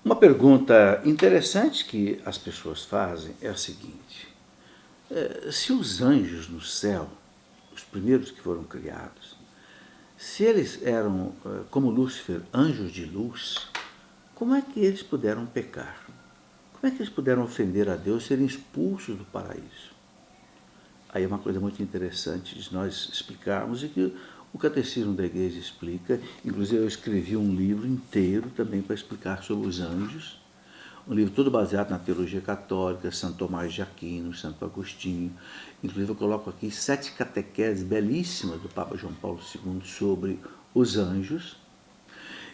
Uma pergunta interessante que as pessoas fazem é a seguinte: se os anjos no céu, os primeiros que foram criados, se eles eram, como Lúcifer, anjos de luz, como é que eles puderam pecar? Como é que eles puderam ofender a Deus e serem expulsos do paraíso? Aí é uma coisa muito interessante de nós explicarmos e que o Catecismo da Igreja explica. Inclusive eu escrevi um livro inteiro também para explicar sobre os anjos. Um livro todo baseado na teologia católica, Santo Tomás de Aquino, Santo Agostinho. Inclusive eu coloco aqui 7 catequeses belíssimas do Papa João Paulo II sobre os anjos.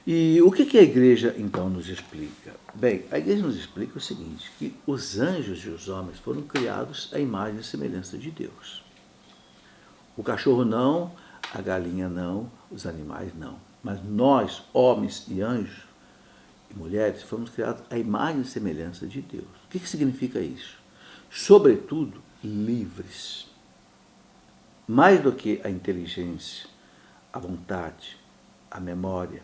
E o que a Igreja então nos explica? Bem, a Igreja nos explica o seguinte, que os anjos e os homens foram criados à imagem e semelhança de Deus. O cachorro não, a galinha não, os animais não. Mas nós, homens e anjos e mulheres, fomos criados à imagem e semelhança de Deus. O que significa isso? Sobretudo, livres. Mais do que a inteligência, a vontade, a memória,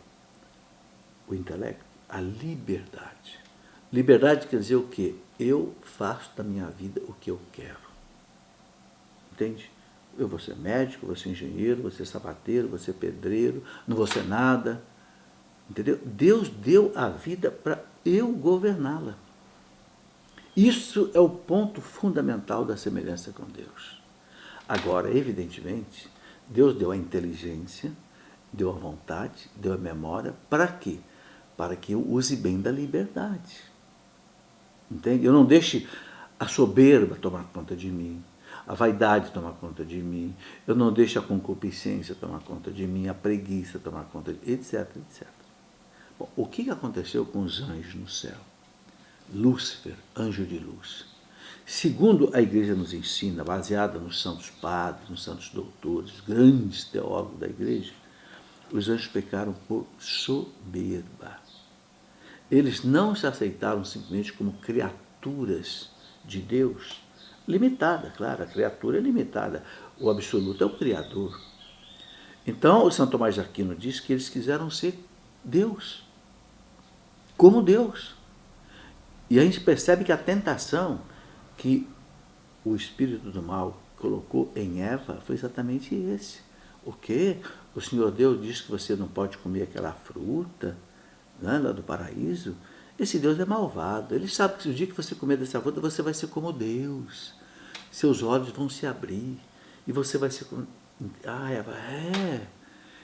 o intelecto, a liberdade. Liberdade quer dizer o quê? Eu faço da minha vida o que eu quero. Entende? Eu vou ser médico, vou ser engenheiro, vou ser sapateiro, vou ser pedreiro, não vou ser nada. Entendeu? Deus deu a vida para eu governá-la. Isso é o ponto fundamental da semelhança com Deus. Agora, evidentemente, Deus deu a inteligência, deu a vontade, deu a memória, para quê? Para que eu use bem da liberdade. Entende? Eu não deixe a soberba tomar conta de mim, a vaidade tomar conta de mim, eu não deixo a concupiscência tomar conta de mim, a preguiça tomar conta de mim, etc, etc. Bom, o que aconteceu com os anjos no céu? Lúcifer, anjo de luz. Segundo a Igreja nos ensina, baseada nos santos padres, nos santos doutores, grandes teólogos da Igreja, os anjos pecaram por soberba. Eles não se aceitaram simplesmente como criaturas de Deus, limitada, claro, a criatura é limitada, o absoluto é o Criador. Então, o Santo Tomás de Aquino diz que eles quiseram ser Deus, como Deus. E a gente percebe que a tentação que o espírito do mal colocou em Eva foi exatamente esse. O quê? O Senhor Deus diz que você não pode comer aquela fruta, né, lá do paraíso. Esse Deus é malvado. Ele sabe que se o dia que você comer dessa fruta, você vai ser como Deus. Seus olhos vão se abrir. E você vai ser como... Ah, Eva,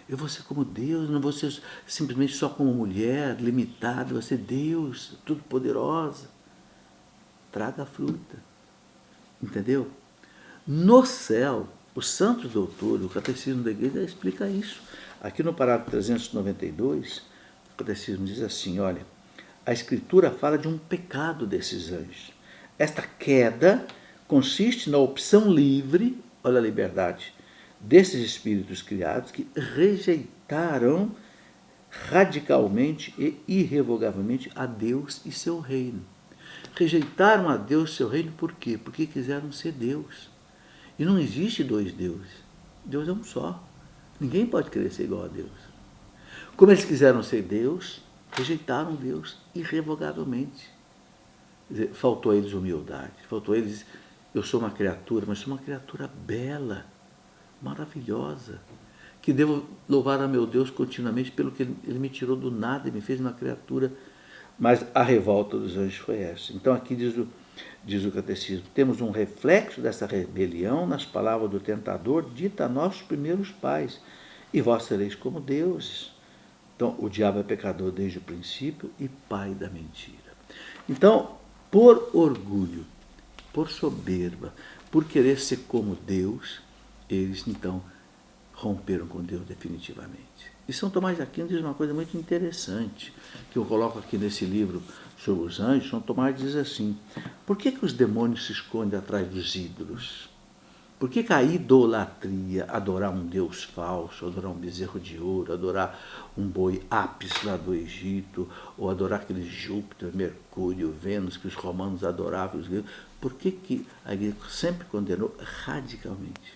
eu vou ser como Deus, não vou ser simplesmente só como mulher, limitada, vou ser Deus, tudo poderosa. Traga a fruta. Entendeu? No céu, os santos doutores, o Catecismo da Igreja explica isso. Aqui no parágrafo 392, o Catecismo diz assim, olha, a Escritura fala de um pecado desses anjos. Esta queda consiste na opção livre, olha a liberdade, desses espíritos criados que rejeitaram radicalmente e irrevogavelmente a Deus e seu reino. Rejeitaram a Deus e seu reino por quê? Porque quiseram ser Deus. E não existe dois deuses. Deus é um só. Ninguém pode querer ser igual a Deus. Como eles quiseram ser Deus, rejeitaram Deus irrevogavelmente. Quer dizer, faltou a eles humildade, faltou a eles, eu sou uma criatura, mas sou uma criatura bela, maravilhosa, que devo louvar a meu Deus continuamente pelo que ele me tirou do nada e me fez uma criatura. Mas a revolta dos anjos foi essa. Então aqui diz o Catecismo, temos um reflexo dessa rebelião nas palavras do tentador dita a nossos primeiros pais, e vós sereis como deuses. Então o diabo é pecador desde o princípio e pai da mentira. Então, por orgulho, por soberba, por querer ser como Deus, eles então romperam com Deus definitivamente. E São Tomás de Aquino diz uma coisa muito interessante, que eu coloco aqui nesse livro sobre os anjos. São Tomás diz assim, por que os demônios se escondem atrás dos ídolos? Por que a idolatria, adorar um Deus falso, adorar um bezerro de ouro, adorar um boi Apis lá do Egito, ou adorar aquele Júpiter, Mercúrio, Vênus que os romanos adoravam, os gregos, por que a igreja sempre condenou radicalmente?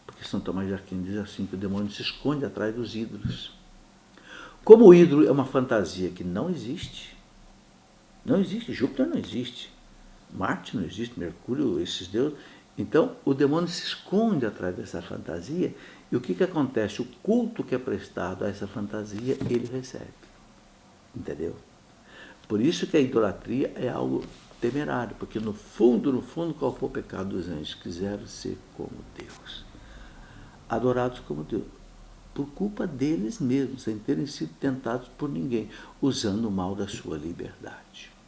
Porque São Tomás de Aquino diz assim, que o demônio se esconde atrás dos ídolos. Como o ídolo é uma fantasia que não existe, Não existe, Júpiter não existe, Marte não existe, Mercúrio, esses deuses. Então, o demônio se esconde atrás dessa fantasia e o que acontece? O culto que é prestado a essa fantasia, ele recebe. Entendeu? Por isso que a idolatria é algo temerário, porque no fundo, qual foi o pecado dos anjos? Quiseram ser como Deus, adorados como Deus, por culpa deles mesmos, sem terem sido tentados por ninguém, usando o mal da sua liberdade.